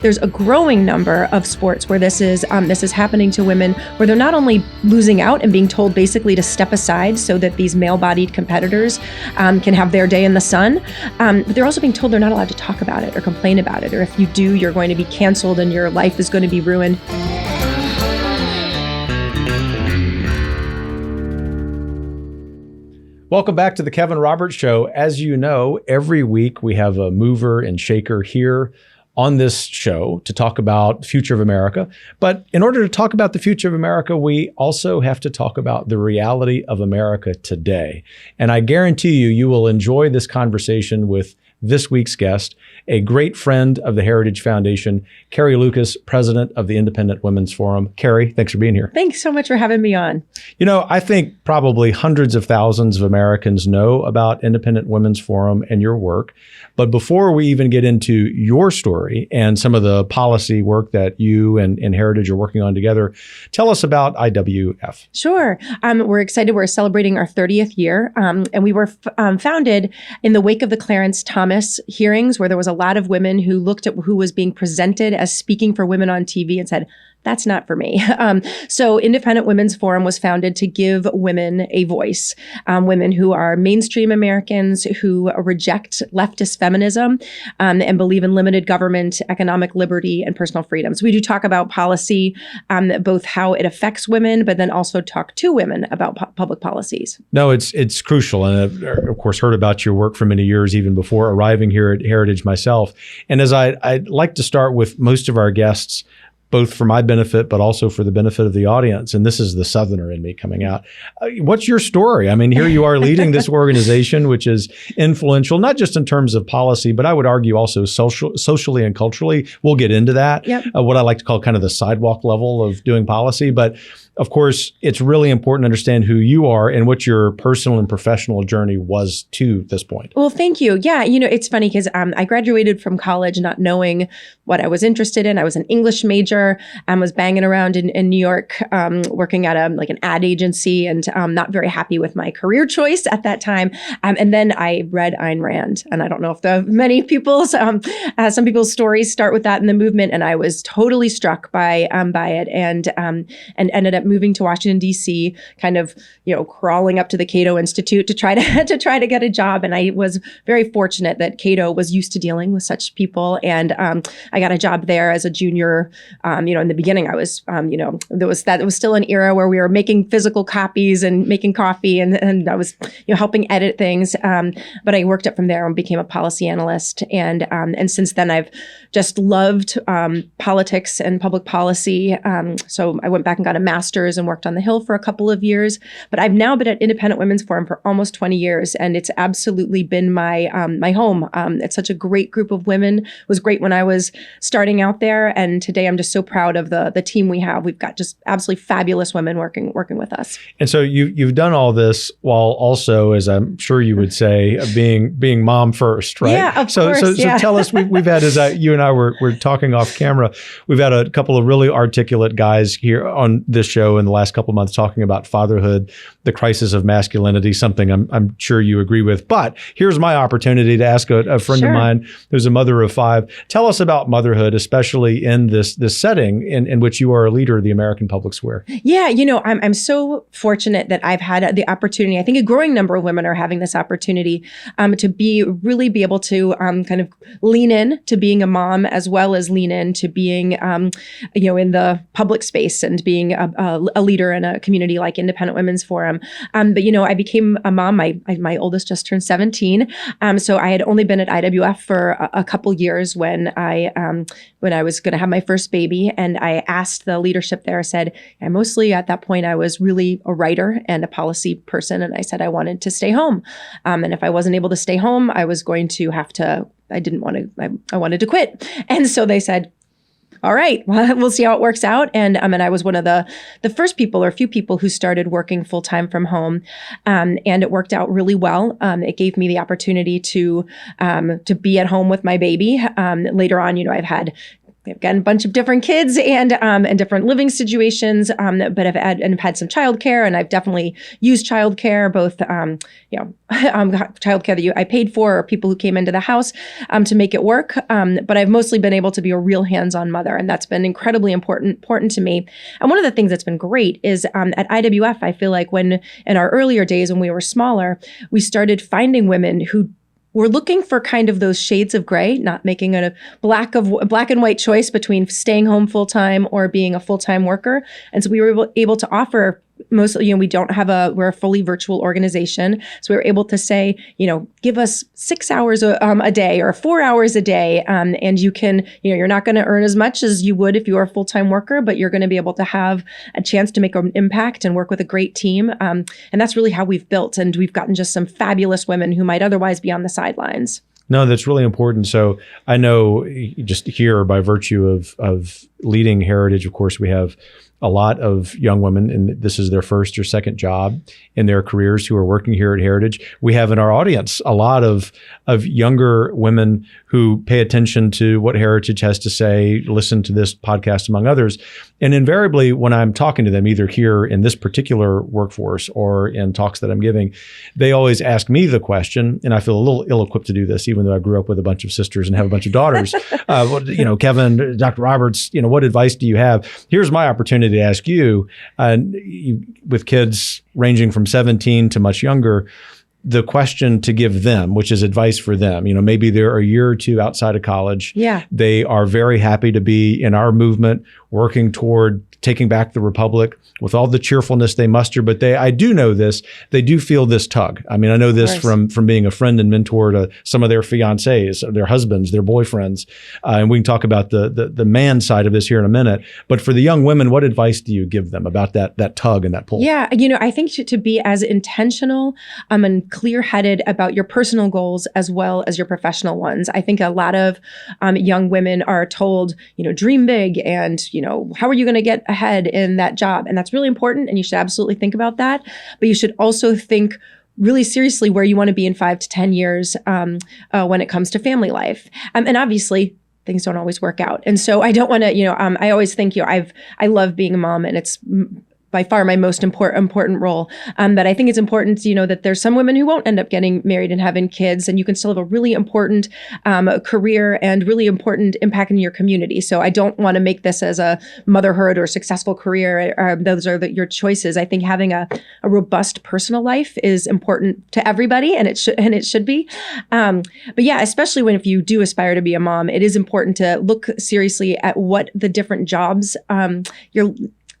There's a growing number of sports where this is happening to women, where they're not only losing out and being told basically to step aside so that these male-bodied competitors can have their day in the sun, but they're also being told they're not allowed to talk about it or complain about it, or if you do, you're going to be canceled and your life is going to be ruined. Welcome back to the Kevin Roberts Show. As you know, every week we have a mover and shaker here on this show to talk about the future of America. But in order to talk about the future of America, we also have to talk about the reality of America today. And I guarantee you will enjoy this conversation with this week's guest, a great friend of the Heritage Foundation, Carrie Lukas, president of the Independent Women's Forum. Carrie, thanks for being here. Thanks so much for having me on. You know, I think probably hundreds of thousands of Americans know about Independent Women's Forum and your work. But before we even get into your story and some of the policy work that you and Heritage are working on together, tell us about IWF. Sure. We're excited. We're celebrating our 30th year. And we were founded in the wake of the Clarence Thomas hearings, where there was a lot of women who looked at who was being presented as speaking for women on TV and said, that's not for me. So Independent Women's Forum was founded to give women a voice, women who are mainstream Americans who reject leftist feminism and believe in limited government, economic liberty, and personal freedom. So we do talk about policy, both how it affects women, but then also talk to women about public policies. No, it's crucial. And I've, of course, heard about your work for many years, even before arriving here at Heritage myself. And as I'd like to start with most of our guests, both for my benefit, but also for the benefit of the audience. And this is the Southerner in me coming out. What's your story? I mean, here you are leading this organization, which is influential, not just in terms of policy, but I would argue also socially and culturally. We'll get into that. Yep. What I like to call kind of the sidewalk level of doing policy. But of course, it's really important to understand who you are and what your personal and professional journey was to this point. Well, thank you. Yeah, you know, it's funny because I graduated from college not knowing what I was interested in. I was an English major and was banging around in New York, working at an ad agency, and not very happy with my career choice at that time. And then I read Ayn Rand, and I don't know if many people's some people's stories start with that in the movement, and I was totally struck by it, and ended up moving to Washington, D.C., kind of, crawling up to the Cato Institute to try to get a job. And I was very fortunate that Cato was used to dealing with such people. And I got a job there as a junior. In the beginning, I was, it was still an era where we were making physical copies and making coffee, and I was, helping edit things. But I worked up from there and became a policy analyst. And since then, I've just loved politics and public policy. So I went back and got a master's and worked on the Hill for a couple of years. But I've now been at Independent Women's Forum for almost 20 years, and it's absolutely been my home. It's such a great group of women. It was great when I was starting out there, and today I'm just so proud of the team we have. We've got just absolutely fabulous women working with us. and so you've done all this while also, as I'm sure you would say, being mom first, right? Yeah, of course. So tell us, we've had, you and I were talking off camera, we've had a couple of really articulate guys here on this show in the last couple of months talking about fatherhood, the crisis of masculinity, something I'm sure you agree with. But here's my opportunity to ask a friend of mine who's a mother of 5. Tell us about motherhood, especially in this setting in which you are a leader of the American public square. Yeah, I'm so fortunate that I've had the opportunity. I think a growing number of women are having this opportunity to really be able to kind of lean in to being a mom, as well as lean in to being, in the public space and being a leader in a community like Independent Women's Forum. But I became a mom. My oldest just turned 17. So I had only been at IWF for a couple years when I was going to have my first baby. And I asked the leadership there, I said, mostly at that point, I was really a writer and a policy person. And I said, I wanted to stay home. And if I wasn't able to stay home, I was going to have to, I wanted to quit. And so they said, all right, well, we'll see how it works out. And I was one of the first people, or few people, who started working full time from home, and it worked out really well. It gave me the opportunity to be at home with my baby. Later on, I've had we have, again, a bunch of different kids and different living situations, but I've had some childcare, and I've definitely used childcare, both childcare that I paid for, or people who came into the house to make it work. But I've mostly been able to be a real hands-on mother, and that's been incredibly important to me. And one of the things that's been great is at IWF, I feel like when in our earlier days when we were smaller, we started finding women who we're looking for kind of those shades of gray, not making a black and white choice between staying home full time or being a full-time worker. And so we were able to offer mostly, we're a fully virtual organization. So we were able to say, give us 6 hours a day or 4 hours a day. And you can, you're not going to earn as much as you would if you were a full-time worker, but you're going to be able to have a chance to make an impact and work with a great team. And that's really how we've built. And we've gotten just some fabulous women who might otherwise be on the sidelines. No, that's really important. So I know just here by virtue of leading Heritage, of course, we have a lot of young women, and this is their first or second job in their careers, who are working here at Heritage. We have in our audience a lot of younger women who pay attention to what Heritage has to say, listen to this podcast, among others. And invariably, when I'm talking to them, either here in this particular workforce or in talks that I'm giving, they always ask me the question, and I feel a little ill-equipped to do this, even though I grew up with a bunch of sisters and have a bunch of daughters. Kevin, Dr. Roberts, what advice do you have? Here's my opportunity to ask you, with kids ranging from 17 to much younger, the question to give them, which is advice for them. Maybe they're a year or two outside of college. Yeah. They are very happy to be in our movement, working toward taking back the republic with all the cheerfulness they muster. But I do know this, they do feel this tug. I mean, I know this from being a friend and mentor to some of their fiancés, their husbands, their boyfriends. And we can talk about the man side of this here in a minute. But for the young women, what advice do you give them about that tug and that pull? Yeah, I think to be as intentional and clear-headed about your personal goals as well as your professional ones. I think a lot of young women are told, dream big, and, how are you going to get ahead in that job? And that's really important, and you should absolutely think about that. But you should also think really seriously where you want to be in 5 to 10 years when it comes to family life. And obviously, things don't always work out. And so I don't want to, I always think, I love being a mom, and it's by far my most important role. But I think it's important to that there's some women who won't end up getting married and having kids, and you can still have a really important career and really important impact in your community. So I don't want to make this as a motherhood or successful career. Those are your choices. I think having a robust personal life is important to everybody, and it should be. But yeah, especially if you do aspire to be a mom, it is important to look seriously at what the different jobs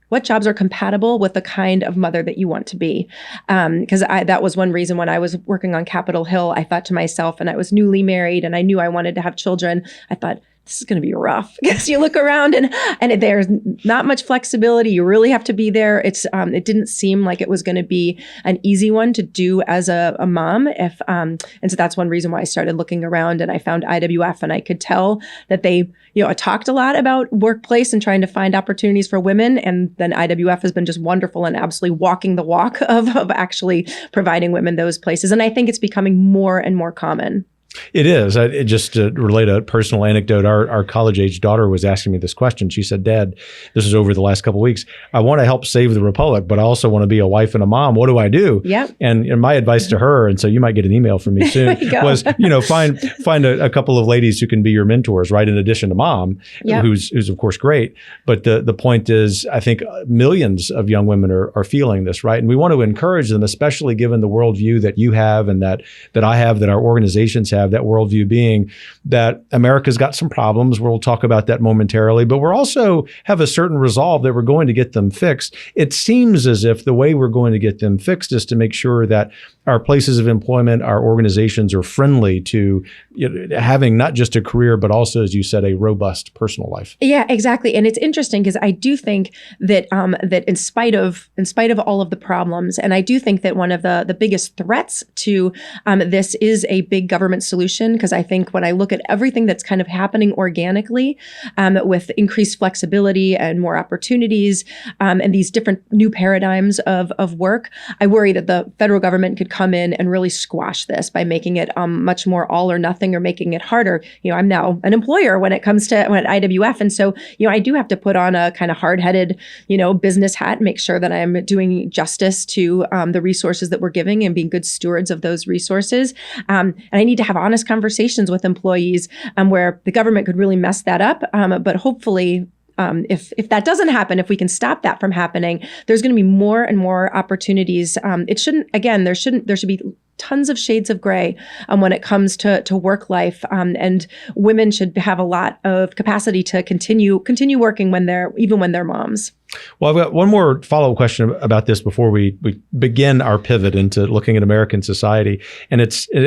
what jobs are compatible with the kind of mother that you want to be. Because that was one reason when I was working on Capitol Hill, I thought to myself, and I was newly married and I knew I wanted to have children, I thought, this is going to be rough, because you look around and there's not much flexibility. You really have to be there. It didn't seem like it was going to be an easy one to do as a mom. And so that's one reason why I started looking around, and I found IWF, and I could tell that they, talked a lot about workplace and trying to find opportunities for women. And then IWF has been just wonderful and absolutely walking the walk of actually providing women those places. And I think it's becoming more and more common. It is. Just to relate a personal anecdote, our college-age daughter was asking me this question. She said, "Dad, this is over the last couple of weeks, I want to help save the republic, but I also want to be a wife and a mom. What do I do?" Yeah. And my advice to her, and so you might get an email from me soon, was, find a couple of ladies who can be your mentors, right? In addition to mom, who's of course great. But the point is, I think millions of young women are feeling this, right? And we want to encourage them, especially given the worldview that you have and that I have, that our organizations have, that worldview being that America's got some problems. We'll talk about that momentarily, but we're also have a certain resolve that we're going to get them fixed. It seems as if the way we're going to get them fixed is to make sure that our places of employment, our organizations are friendly to having not just a career, but also, as you said, a robust personal life. Yeah, exactly. And it's interesting because I do think that that in spite of all of the problems, and I do think that one of the biggest threats to this is a big government solution, because I think when I look at everything that's kind of happening organically with increased flexibility and more opportunities and these different new paradigms of work, I worry that the federal government could come in and really squash this by making it much more all or nothing, or making it harder. I'm now an employer when it comes to at IWF. And so, I do have to put on a kind of hard-headed, business hat and make sure that I'm doing justice to the resources that we're giving and being good stewards of those resources. And I need to have honest conversations with employees where the government could really mess that up. But hopefully, if that doesn't happen, if we can stop that from happening, there's going to be more and more opportunities. There should be tons of shades of gray when it comes to work life, and women should have a lot of capacity to continue working when they're moms. Well, I've got one more follow-up question about this before we begin our pivot into looking at American society. And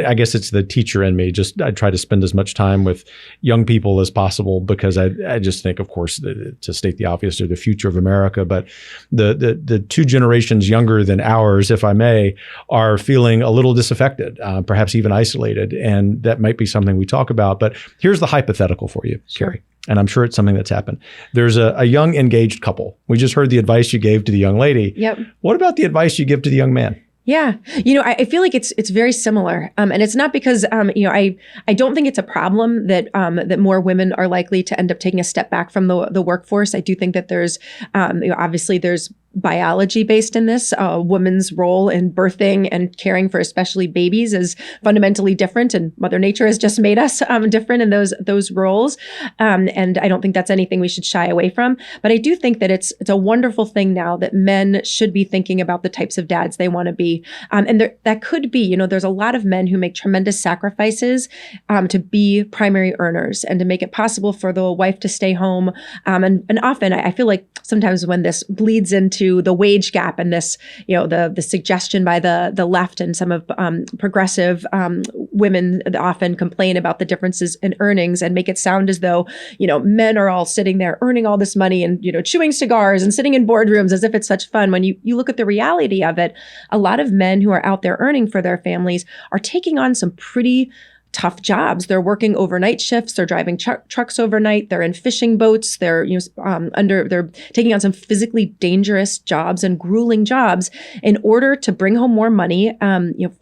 I guess it's the teacher in me. I try to spend as much time with young people as possible, because I just think, of course, to state the obvious, they're the future of America. But the two generations younger than ours, if I may, are feeling a little disaffected, perhaps even isolated. And that might be something we talk about. But here's the hypothetical for you, Sure. Carrie. And I'm sure it's something that's happened. There's a young engaged couple. We just heard the advice you gave to the young lady. Yep. What about the advice you give to the young man? Yeah. I feel like it's very similar. And it's not because, I don't think it's a problem that more women are likely to end up taking a step back from the workforce. I do think that there's, obviously there's biology based in this. A woman's role in birthing and caring for especially babies is fundamentally different, and Mother Nature has just made us different in those roles. And I don't think that's anything we should shy away from. But I do think that it's a wonderful thing now that men should be thinking about the types of dads they want to be. And that could be, there's a lot of men who make tremendous sacrifices to be primary earners and to make it possible for the wife to stay home. And often I feel like sometimes when this bleeds into the wage gap and this, the suggestion by the left and some of progressive women often complain about the differences in earnings and make it sound as though, men are all sitting there earning all this money and, chewing cigars and sitting in boardrooms as if it's such fun. When you look at the reality of it, a lot of men who are out there earning for their families are taking on some pretty tough jobs. They're working overnight shifts. They're driving trucks overnight. They're in fishing boats. They're they're taking on some physically dangerous jobs and grueling jobs in order to bring home more money,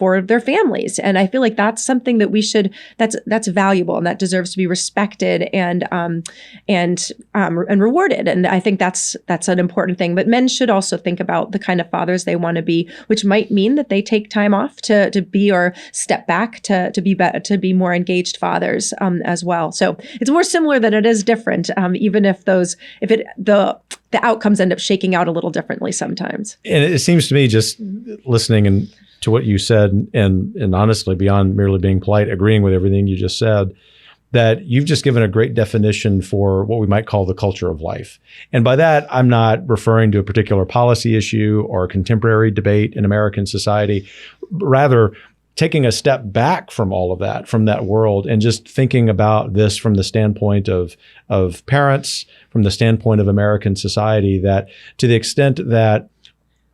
for their families. And I feel like that's something that we should. That's valuable and that deserves to be respected and rewarded. And I think that's an important thing. But men should also think about the kind of fathers they want to be, which might mean that they take time off to be or step back to be better, to be more engaged fathers as well. So it's more similar than it is different, even if the outcomes end up shaking out a little differently sometimes. And it seems to me, just listening to what you said, and honestly, beyond merely being polite, agreeing with everything you just said, that you've just given a great definition for what we might call the culture of life. And by that, I'm not referring to a particular policy issue or a contemporary debate in American society. Rather, taking a step back from all of that, from that world, and just thinking about this from the standpoint of parents, from the standpoint of American society, that to the extent that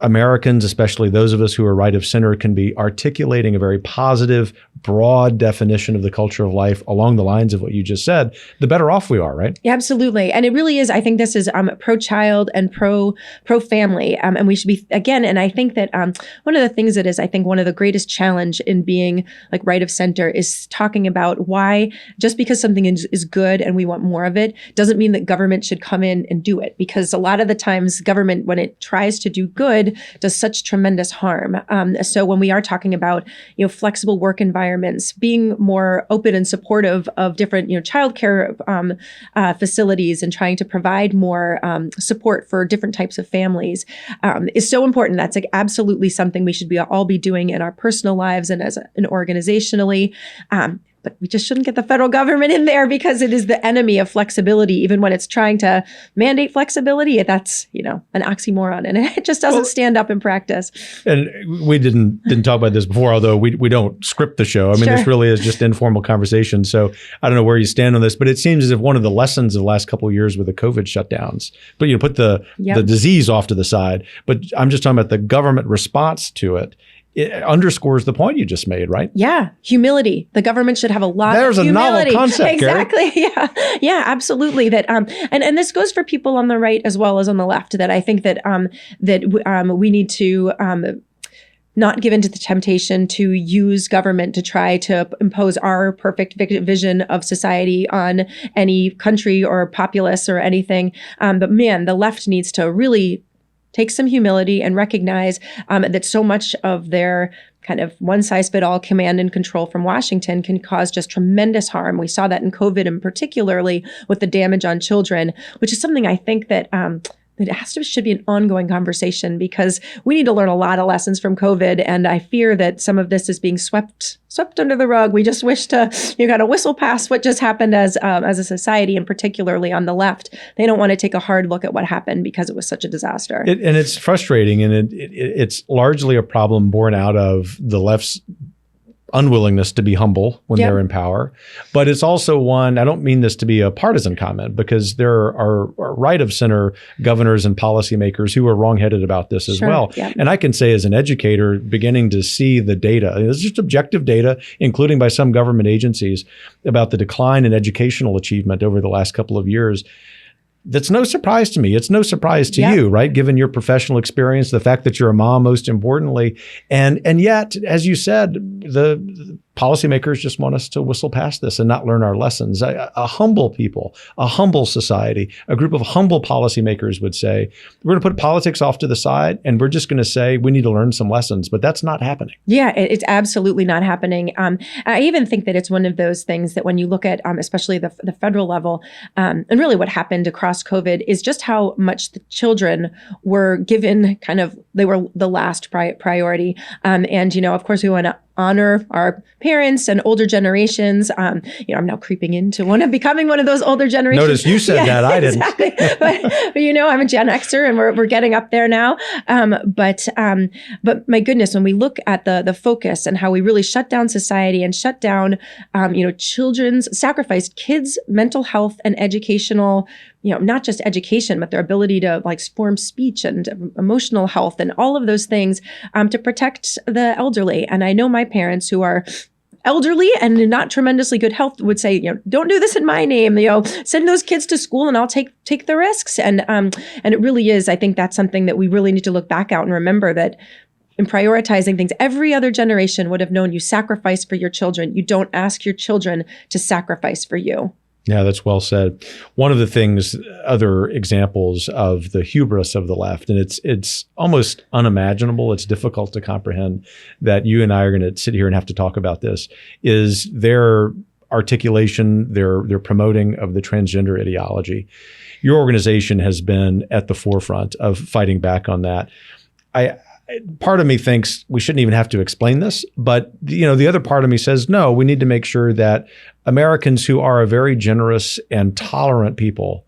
Americans, especially those of us who are right of center, can be articulating a very positive, broad definition of the culture of life along the lines of what you just said, the better off we are, right? Yeah, absolutely. And it really is. I think this is pro-child and pro-family. And we should be, again, and I think that one of the things that is, I think, one of the greatest challenge in being like right of center is talking about why just because something is good and we want more of it doesn't mean that government should come in and do it. Because a lot of the times government, when it tries to do good, does such tremendous harm. So when we are talking about, flexible work environments, being more open and supportive of different, childcare facilities and trying to provide more support for different types of families is so important. That's like absolutely something we should all be doing in our personal lives and organizationally. But we just shouldn't get the federal government in there because it is the enemy of flexibility. Even when it's trying to mandate flexibility, that's, an oxymoron, and it just doesn't stand up in practice. And we didn't talk about this before, although we don't script the show. I mean, This really is just informal conversation. So I don't know where you stand on this, but it seems as if one of the lessons of the last couple of years with the COVID shutdowns, but put the disease off to the side. But I'm just talking about the government response to it, it underscores the point you just made, right? Yeah. Humility. The government should have a lot There's of humility. a novel concept, Exactly. Yeah. Yeah, absolutely. That and this goes for people on the right as well as on the left, that I think that we need to not give into the temptation to use government to try to impose our perfect vision of society on any country or populace or anything. But man, the left needs to really take some humility and recognize that so much of their kind of one-size-fit-all command and control from Washington can cause just tremendous harm. We saw that in COVID, and particularly with the damage on children, which is something I think that should be an ongoing conversation, because we need to learn a lot of lessons from COVID. And I fear that some of this is being swept under the rug. We just wish to, kind of whistle past what just happened as a society, and particularly on the left. They don't want to take a hard look at what happened because it was such a disaster. And it's frustrating. And it's largely a problem born out of the left's unwillingness to be humble when they're in power. But it's also one, I don't mean this to be a partisan comment, because there are right of center governors and policymakers who are wrongheaded about this as well. Yeah. And I can say as an educator, beginning to see the data, it's just objective data, including by some government agencies, about the decline in educational achievement over the last couple of years. That's no surprise to me. It's no surprise to you, right? Given your professional experience, the fact that you're a mom, most importantly. And yet, as you said, the policymakers just want us to whistle past this and not learn our lessons. A humble people, a humble society, a group of humble policymakers would say, we're going to put politics off to the side and we're just going to say we need to learn some lessons. But that's not happening. Yeah, it's absolutely not happening. I even think that it's one of those things that when you look at especially the federal level, and really what happened across COVID is just how much the children were given they were the last priority. And, of course, we want to honor our parents and older generations. I'm now creeping into becoming one of those older generations. Notice you said that, I didn't. Exactly. but I'm a Gen Xer and we're getting up there now. But my goodness, when we look at the focus and how we really shut down society and shut down, sacrificed kids' mental health and educational, not just education, but their ability to form speech and emotional health and all of those things to protect the elderly. And I know my parents, who are elderly and in not tremendously good health, would say, don't do this in my name. Send those kids to school and I'll take the risks. And it really is. I think that's something that we really need to look back out and remember, that in prioritizing things, every other generation would have known you sacrifice for your children. You don't ask your children to sacrifice for you. Yeah, that's well said. One of the things, other examples of the hubris of the left, and it's almost unimaginable, it's difficult to comprehend that you and I are going to sit here and have to talk about this, is their articulation, their promoting of the transgender ideology. Your organization has been at the forefront of fighting back on that. Part of me thinks we shouldn't even have to explain this, but the other part of me says, no, we need to make sure that Americans who are a very generous and tolerant people,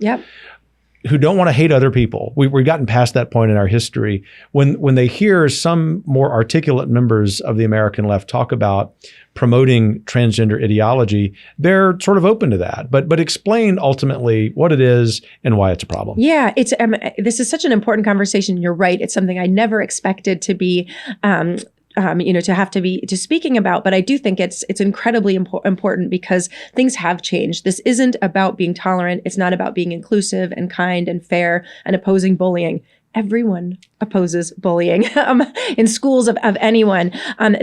who don't want to hate other people, we've gotten past that point in our history. When they hear some more articulate members of the American left talk about promoting transgender ideology, they're sort of open to that. But explain ultimately what it is and why it's a problem. Yeah, it's this is such an important conversation. You're right. It's something I never expected to be to have to be speaking about. But I do think it's incredibly important because things have changed. This isn't about being tolerant. It's not about being inclusive and kind and fair and opposing bullying. Everyone opposes bullying in schools of anyone.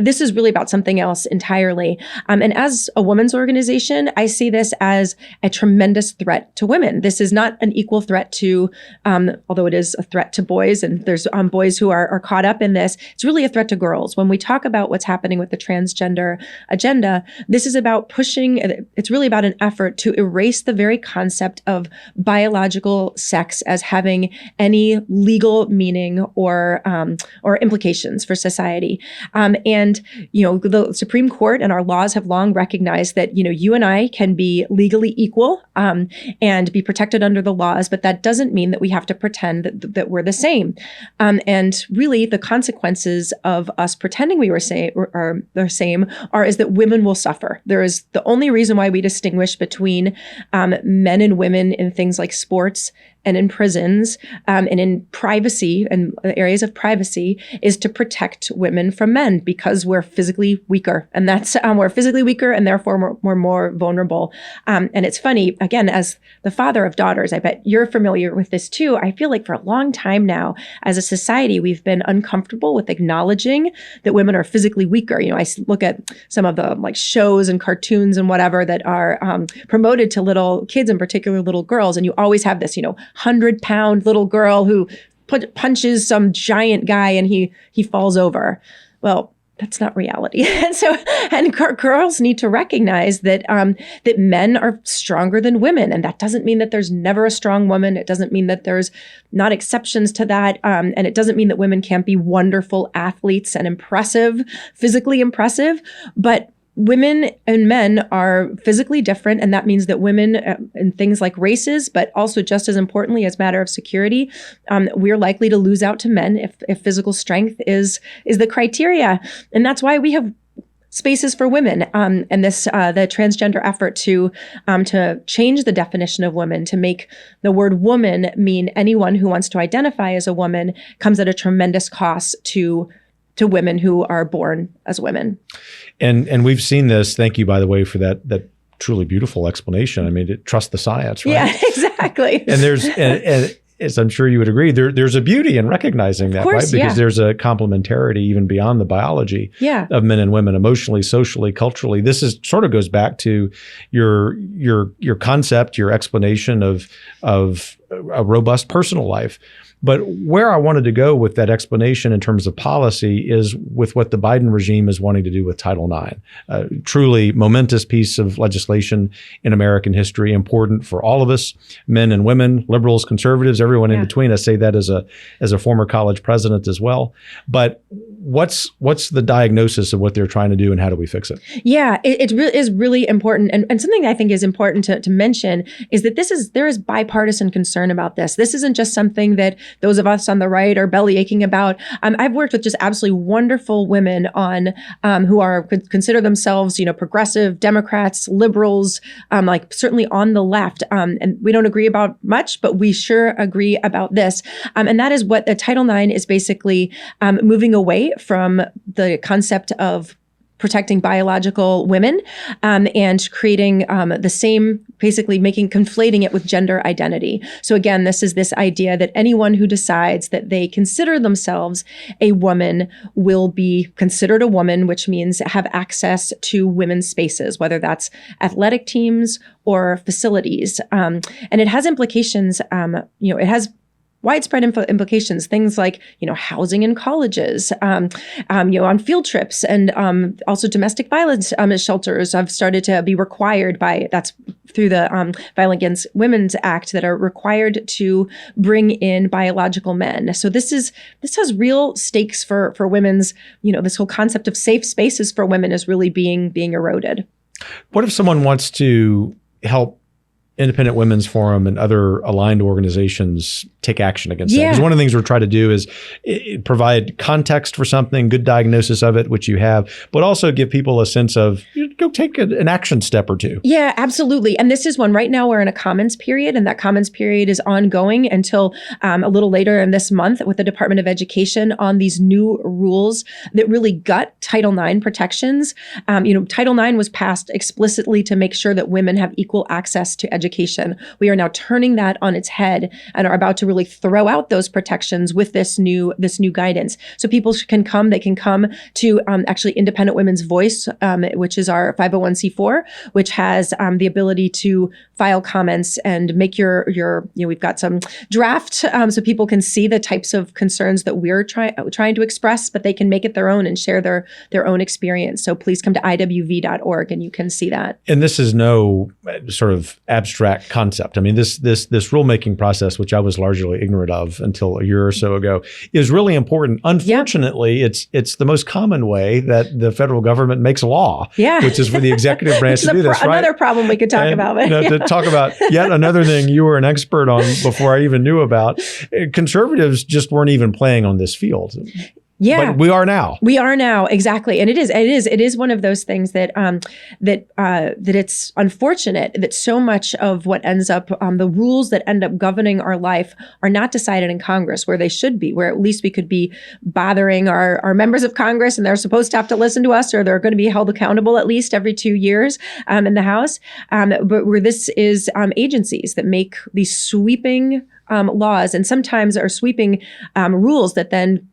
This is really about something else entirely. And as a women's organization, I see this as a tremendous threat to women. This is not an equal threat to, although it is a threat to boys, and there's boys who are caught up in this. It's really a threat to girls. When we talk about what's happening with the transgender agenda, this is about it's really about an effort to erase the very concept of biological sex as having any legal meaning or implications for society. And the Supreme Court and our laws have long recognized that you and I can be legally equal and be protected under the laws, but that doesn't mean that we have to pretend that we're the same. And really, the consequences of us pretending we were the same is that women will suffer. There is the only reason why we distinguish between men and women in things like sports and in prisons and in privacy and areas of privacy is to protect women from men because we're physically weaker. And that's, we're physically weaker and therefore we're more vulnerable. And it's funny, again, as the father of daughters, I bet you're familiar with this too. I feel like for a long time now, as a society, we've been uncomfortable with acknowledging that women are physically weaker. You know, I look at some of the like shows and cartoons and whatever that are promoted to little kids, in particular little girls. And you always have this, 100-pound little girl who punches some giant guy and he falls over. Well, that's not reality. And girls need to recognize that that men are stronger than women. And that doesn't mean that there's never a strong woman. It doesn't mean that there's not exceptions to that. And it doesn't mean that women can't be wonderful athletes and physically impressive. But women and men are physically different, and that means that women in things like races, but also just as importantly as matter of security, we're likely to lose out to men if physical strength is the criteria. And that's why we have spaces for women, and this the transgender effort to change the definition of woman, to make the word woman mean anyone who wants to identify as a woman, comes at a tremendous cost to women who are born as women. And we've seen this. Thank you, by the way, for that truly beautiful explanation. I mean, trust the science, right? Yeah, exactly. And there's, and as I'm sure you would agree, there's a beauty in recognizing that, right? Because there's a complementarity even beyond the biology of men and women, emotionally, socially, culturally. This is sort of goes back to your concept, your explanation of a robust personal life. But where I wanted to go with that explanation in terms of policy is with what the Biden regime is wanting to do with Title IX. Truly momentous piece of legislation in American history, important for all of us, men and women, liberals, conservatives, everyone in between. I say that as a former college president as well. But what's the diagnosis of what they're trying to do and how do we fix it? Yeah, it really is really important. And something I think is important to mention is that there is bipartisan concern about this. This isn't just something that those of us on the right are belly aching about. I've worked with just absolutely wonderful women on who consider themselves, progressive Democrats, liberals, like certainly on the left. And we don't agree about much, but we sure agree about this. And that is what the Title IX is basically moving away from the concept of protecting biological women and creating the same, basically conflating it with gender identity. So again, this is this idea that anyone who decides that they consider themselves a woman will be considered a woman, which means have access to women's spaces, whether that's athletic teams or facilities. And it has implications, it has widespread implications, things like, housing in colleges, on field trips, and also domestic violence shelters have started to be required that's through the Violence Against Women's Act, that are required to bring in biological men. So this has real stakes for women's, this whole concept of safe spaces for women is really being eroded. What if someone wants to help Independent Women's Forum and other aligned organizations take action against that? Because one of the things we're trying to do is provide context for something, good diagnosis of it, which you have, but also give people a sense of go take an action step or two. Yeah, absolutely. And this is one. Right now we're in a comments period, and that comments period is ongoing until a little later in this month with the Department of Education on these new rules that really gut Title IX protections. Title IX was passed explicitly to make sure that women have equal access to education. We are now turning that on its head and are about to really throw out those protections with this new guidance. So people can come to actually Independent Women's Voice, which is our 501c4, which has the ability to file comments and make we've got some draft so people can see the types of concerns that we're trying to express, but they can make it their own and share their own experience. So please come to iwv.org and you can see that. And this is no sort of abstract concept. I mean, this rulemaking process, which I was largely ignorant of until a year or so ago, is really important. Unfortunately, it's the most common way that the federal government makes law, which is for the executive branch to do this. Another problem we could talk about. To talk about yet another thing you were an expert on before I even knew about. Conservatives just weren't even playing on this field. Yeah, but we are now. We are now, exactly, and it is one of those things that that it's unfortunate that so much of what ends up the rules that end up governing our life are not decided in Congress where they should be, where at least we could be bothering our members of Congress, and they're supposed to have to listen to us, or they're going to be held accountable at least every 2 years in the House, but where this is agencies that make these sweeping laws, and sometimes are sweeping rules that then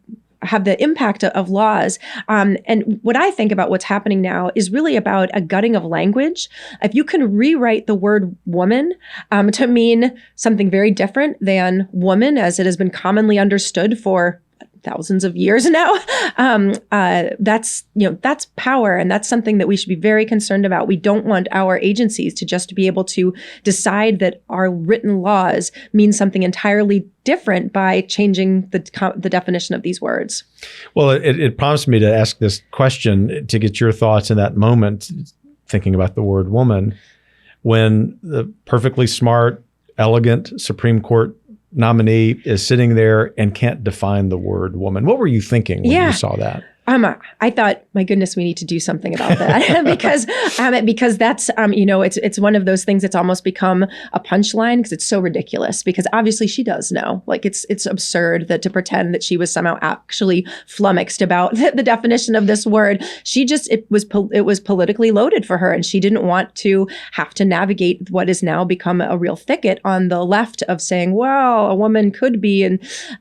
have the impact of laws. And what I think about what's happening now is really about a gutting of language. If you can rewrite the word woman to mean something very different than woman as it has been commonly understood for thousands of years now, that's power, and that's something that we should be very concerned about. We don't want our agencies to just be able to decide that our written laws mean something entirely different by changing the definition of these words. Well, it prompts me to ask this question to get your thoughts in that moment, thinking about the word woman, when the perfectly smart, elegant Supreme Court nominee is sitting there and can't define the word woman. What were you thinking when you saw that? I thought, my goodness, we need to do something about that because that's, it's one of those things that's almost become a punchline because it's so ridiculous, because obviously she does know. Like it's absurd that to pretend that she was somehow actually flummoxed about the definition of this word. It was politically loaded for her, and she didn't want to have to navigate what has now become a real thicket on the left of saying, well, a woman could be.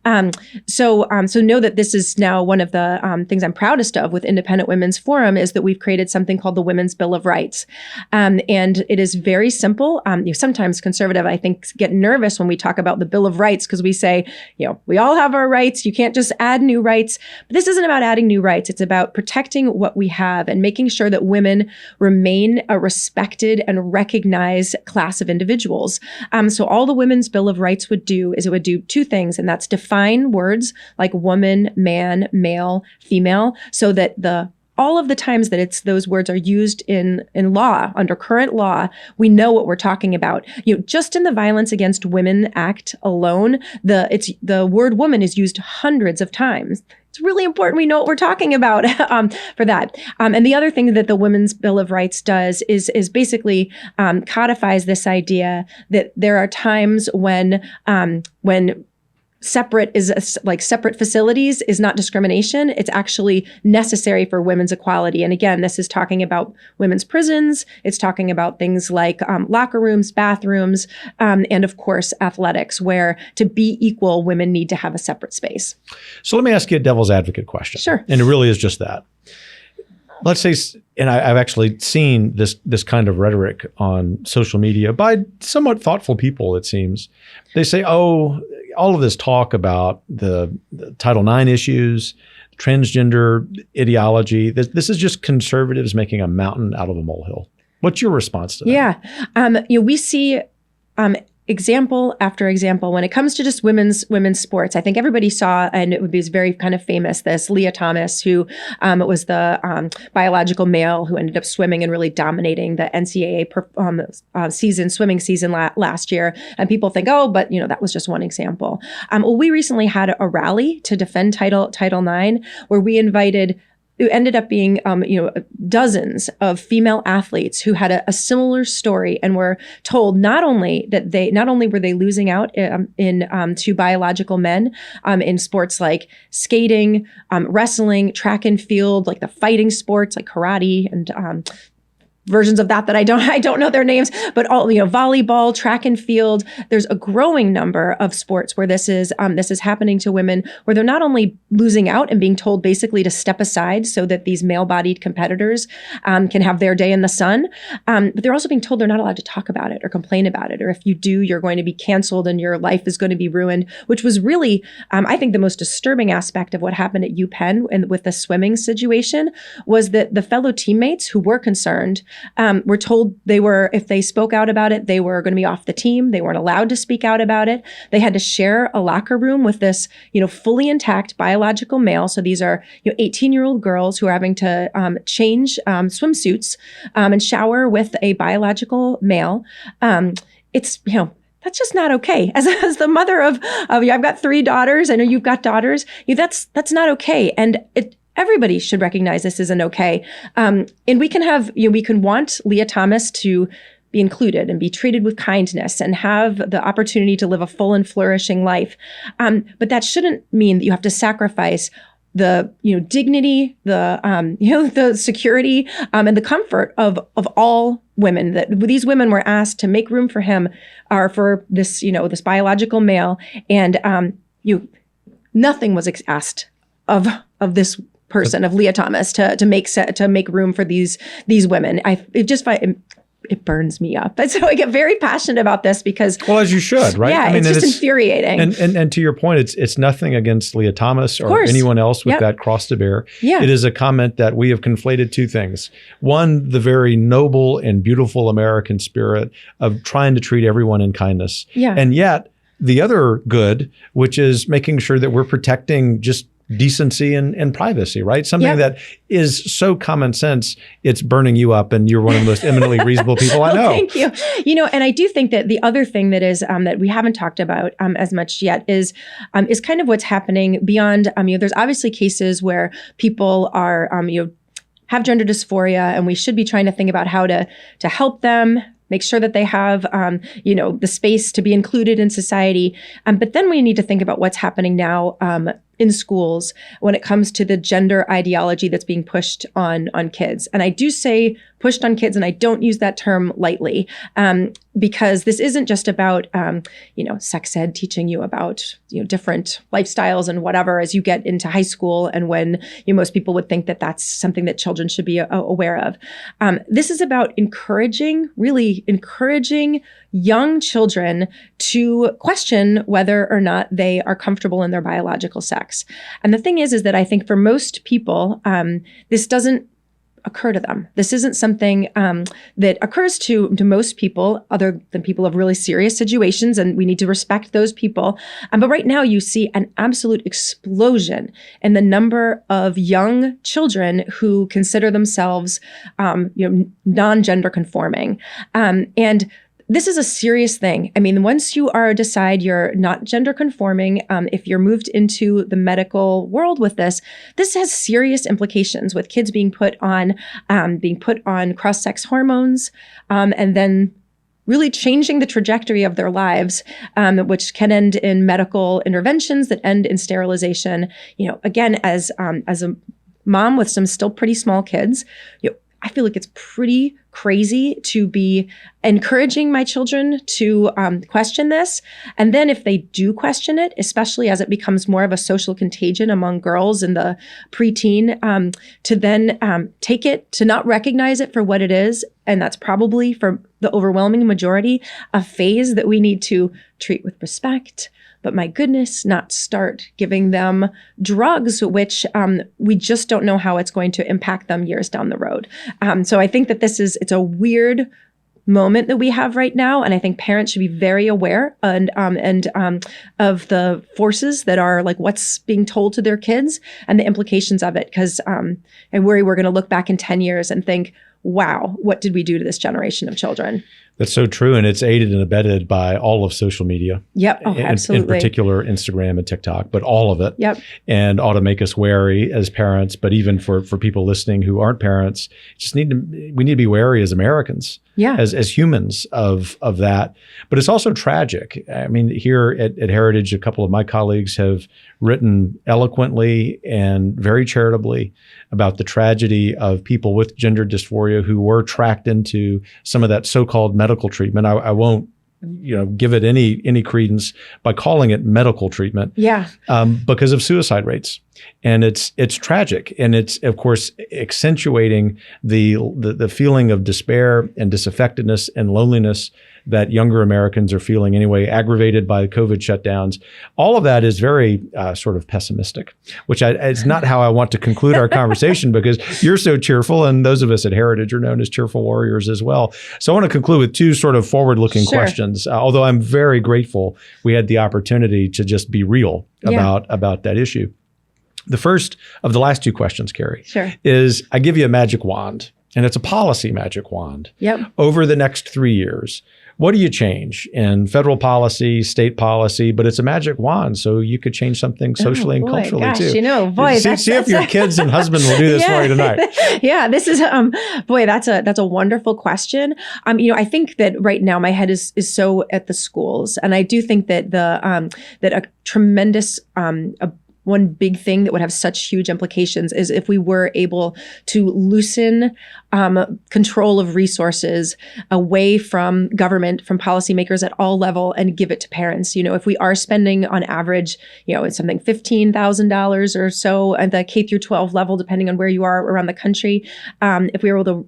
And so know that this is now one of the things I'm proudest of with Independent Women's Forum is that we've created something called the Women's Bill of Rights. And it is very simple. Sometimes conservative, I think, get nervous when we talk about the Bill of Rights because we say, we all have our rights. You can't just add new rights. But this isn't about adding new rights. It's about protecting what we have and making sure that women remain a respected and recognized class of individuals. So all the Women's Bill of Rights would do is it would do two things, and that's define words like woman, man, male, female, so that all of the times that those words are used in law, under current law, we know what we're talking about. Just in the Violence Against Women Act alone, the word woman is used hundreds of times. It's really important we know what we're talking about for that. And the other thing that the Women's Bill of Rights does is basically codifies this idea that there are times when separate facilities is not discrimination. It's actually necessary for women's equality. And again, this is talking about women's prisons. It's talking about things like locker rooms, bathrooms, and of course, athletics, where to be equal, women need to have a separate space. So let me ask you a devil's advocate question. Sure. And it really is just that. Let's say, and I've actually seen this kind of rhetoric on social media by somewhat thoughtful people, it seems. They say, oh, all of this talk about the Title IX issues, transgender ideology, this is just conservatives making a mountain out of a molehill. What's your response to that? Yeah. We see example after example when it comes to just women's sports. I think everybody saw, and it was very kind of famous, this Leah Thomas, who was the biological male who ended up swimming and really dominating the NCAA swimming season last year. And people think, oh, but that was just one example. Well, we recently had a rally to defend Title IX, where we invited. It ended up being, dozens of female athletes who had a similar story and were told not only were they losing out to biological men in sports like skating, wrestling, track and field, like the fighting sports like karate and versions of that I don't know their names, but all volleyball, track and field. There's a growing number of sports where this is happening to women, where they're not only losing out and being told basically to step aside so that these male-bodied competitors can have their day in the sun, but they're also being told they're not allowed to talk about it or complain about it, or if you do, you're going to be canceled and your life is going to be ruined. Which was really, I think, the most disturbing aspect of what happened at UPenn and with the swimming situation was that the fellow teammates who were concerned were told if they spoke out about it, they were going to be off the team. They weren't allowed to speak out about it. They had to share a locker room with this, fully intact biological male. So these are 18-year-old girls who are having to change swimsuits and shower with a biological male. It's that's just not okay. As the mother of I've got 3 daughters. I know you've got daughters. That's not okay. And everybody should recognize this isn't okay. And we can want Leah Thomas to be included and be treated with kindness and have the opportunity to live a full and flourishing life. But that shouldn't mean that you have to sacrifice the dignity, the security, and the comfort of all women. That these women were asked to make room for him, or for this this biological male, and nothing was asked of this person, of Leah Thomas, to make room for these women. It burns me up. And so I get very passionate about this because, well, as you should, right? Yeah, it's just infuriating. And to your point, it's nothing against Leah Thomas or anyone else with that cross to bear. Yeah. It is a comment that we have conflated 2 things. One, the very noble and beautiful American spirit of trying to treat everyone in kindness. Yeah. And yet the other good, which is making sure that we're protecting just decency and privacy, right? Something that is so common sense, it's burning you up, and you're one of the most eminently reasonable people I know. Thank you. And I do think that the other thing that is that we haven't talked about as much yet is kind of what's happening beyond. There's obviously cases where people are have gender dysphoria, and we should be trying to think about how to help them, make sure that they have, the space to be included in society. But then we need to think about what's happening now in schools when it comes to the gender ideology that's being pushed on kids. And I do say pushed on kids, and I don't use that term lightly, because this isn't just about, sex ed teaching you about, different lifestyles and whatever as you get into high school, and when most people would think that that's something that children should be aware of. This is about really encouraging young children to question whether or not they are comfortable in their biological sex. And the thing is that I think for most people, this doesn't occur to them. This isn't something that occurs to most people, other than people of really serious situations, and we need to respect those people. But right now, you see an absolute explosion in the number of young children who consider themselves, non-gender conforming, and this is a serious thing. I mean, once you decide you're not gender conforming, if you're moved into the medical world with this has serious implications, with kids being put on cross-sex hormones, and then really changing the trajectory of their lives, which can end in medical interventions that end in sterilization. Again, as a mom with some still pretty small kids, I feel like it's pretty crazy to be encouraging my children to question this. And then if they do question it, especially as it becomes more of a social contagion among girls in the preteen, to then take it, to not recognize it for what it is. And that's probably, for the overwhelming majority, a phase that we need to treat with respect. But my goodness, not start giving them drugs, which we just don't know how it's going to impact them years down the road. So I think that it's a weird moment that we have right now, and I think parents should be very aware and of the forces that are like what's being told to their kids and the implications of it. Because I worry we're going to look back in 10 years and think, wow, what did we do to this generation of children? That's so true. And it's aided and abetted by all of social media. Yep. Oh, absolutely. In particular, Instagram and TikTok, but all of it. Yep. And ought to make us wary as parents, but even for people listening who aren't parents, we need to be wary as Americans. Yeah. As humans of that. But it's also tragic. I mean, here at Heritage, a couple of my colleagues have written eloquently and very charitably about the tragedy of people with gender dysphoria who were tracked into some of that so-called medical treatment. I won't give it any credence by calling it medical treatment. Yeah. Because of suicide rates. And it's tragic. And it's, of course, accentuating the feeling of despair and disaffectedness and loneliness that younger Americans are feeling anyway, aggravated by COVID shutdowns. All of that is very sort of pessimistic, which is not how I want to conclude our conversation, because you're so cheerful, and those of us at Heritage are known as cheerful warriors as well. So I want to conclude with 2 sort of forward-looking questions, although I'm very grateful we had the opportunity to just be real about that issue. The first of the last 2 questions, Carrie, is I give you a magic wand, and it's a policy magic wand. Yep. Over the next 3 years, What do you change in federal policy, state policy? But it's a magic wand, so you could change something socially and culturally gosh, too. See if your kids and husband will do this for you tonight. Yeah, this is that's a wonderful question. I think that right now my head is so at the schools, and I do think that that a tremendous one big thing that would have such huge implications is if we were able to loosen control of resources away from government, from policymakers at all level, and give it to parents. If we are spending on average, it's something $15,000 or so at the K through 12 level, depending on where you are around the country, if we were able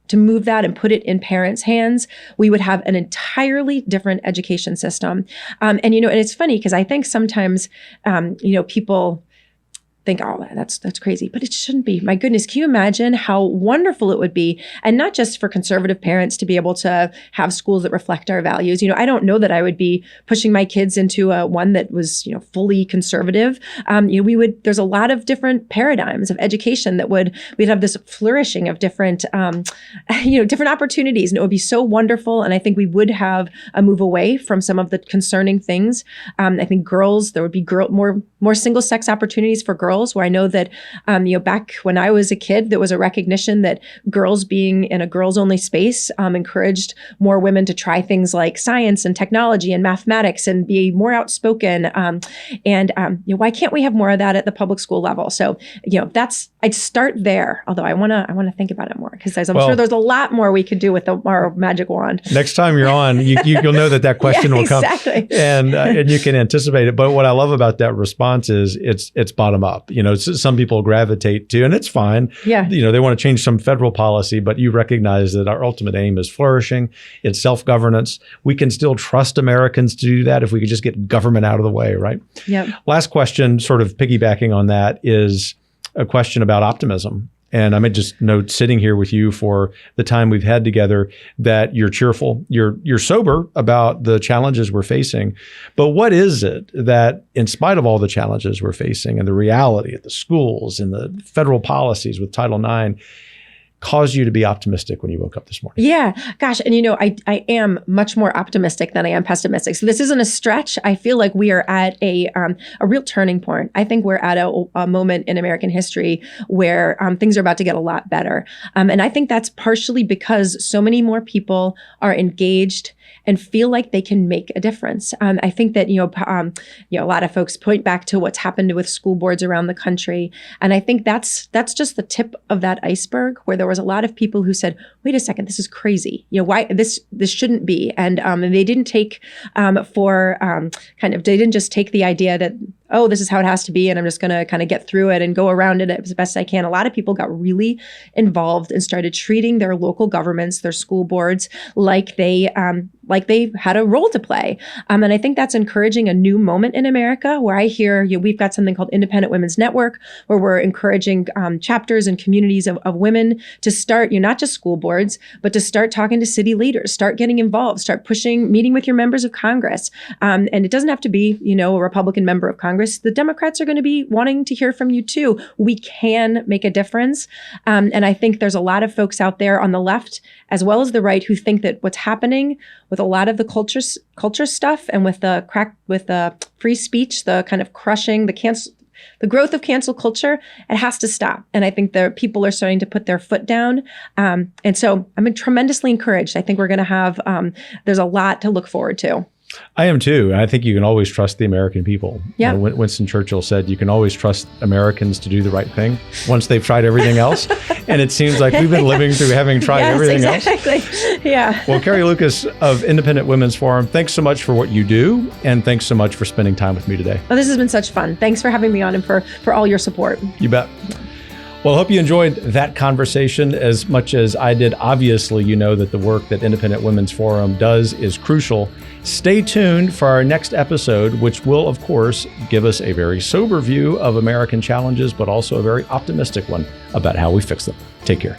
to move that and put it in parents' hands, we would have an entirely different education system. And it's funny because I think sometimes, people think, oh, that's crazy, but it shouldn't be. My goodness, can you imagine how wonderful it would be? And not just for conservative parents to be able to have schools that reflect our values. I don't know that I would be pushing my kids into one that was, fully conservative. There's a lot of different paradigms of education that we'd have this flourishing of different, different opportunities. And it would be so wonderful. And I think we would have a move away from some of the concerning things. I think there would be more single sex opportunities for girls, where I know that, back when I was a kid, there was a recognition that girls being in a girls only space encouraged more women to try things like science and technology and mathematics and be more outspoken. Why can't we have more of that at the public school level? So, I'd start there. Although I want to think about it more, because I'm sure there's a lot more we could do with our magic wand. Next time you're on, you'll know that question will come, and you can anticipate it. But what I love about that response is it's bottom up. Some people gravitate to, and it's fine. Yeah. They want to change some federal policy, but you recognize that our ultimate aim is flourishing. It's self-governance. We can still trust Americans to do that if we could just get government out of the way, right? Yep. Last question, sort of piggybacking on that, is a question about optimism. And I may just note, sitting here with you for the time we've had together, that you're cheerful, you're sober about the challenges we're facing. But what is it that, in spite of all the challenges we're facing and the reality at the schools and the federal policies with Title IX, caused you to be optimistic when you woke up this morning? Yeah, gosh. And I am much more optimistic than I am pessimistic. So this isn't a stretch. I feel like we are at a real turning point. I think we're at a moment in American history where things are about to get a lot better. And I think that's partially because so many more people are engaged and feel like they can make a difference. I think that, a lot of folks point back to what's happened with school boards around the country. And I think that's just the tip of that iceberg, where there was a lot of people who said, wait a second, this is crazy. Why this shouldn't be. And they didn't take they didn't just take the idea that, oh, this is how it has to be, and I'm just going to kind of get through it and go around it as best I can. A lot of people got really involved and started treating their local governments, their school boards, like they had a role to play. And I think that's encouraging a new moment in America, where I hear we've got something called Independent Women's Network, where we're encouraging chapters and communities of women to start, not just school boards, but to start talking to city leaders, start getting involved, start pushing, meeting with your members of Congress. And it doesn't have to be, a Republican member of Congress. The Democrats are going to be wanting to hear from you too. We can make a difference. And I think there's a lot of folks out there on the left as well as the right who think that what's happening with a lot of the culture stuff and with the free speech, the kind of crushing, the growth of cancel culture, it has to stop. And I think the people are starting to put their foot down. And so I'm tremendously encouraged. I think we're going to have, there's a lot to look forward to. I am too. I think you can always trust the American people. Yeah. Winston Churchill said you can always trust Americans to do the right thing once they've tried everything else. And it seems like we've been living through having tried everything else. Yeah. Well, Carrie Lukas of Independent Women's Forum, thanks so much for what you do. And thanks so much for spending time with me today. Well, this has been such fun. Thanks for having me on and for all your support. You bet. Well, I hope you enjoyed that conversation as much as I did. Obviously, you know that the work that Independent Women's Forum does is crucial. Stay tuned for our next episode, which will, of course, give us a very sober view of American challenges, but also a very optimistic one about how we fix them. Take care.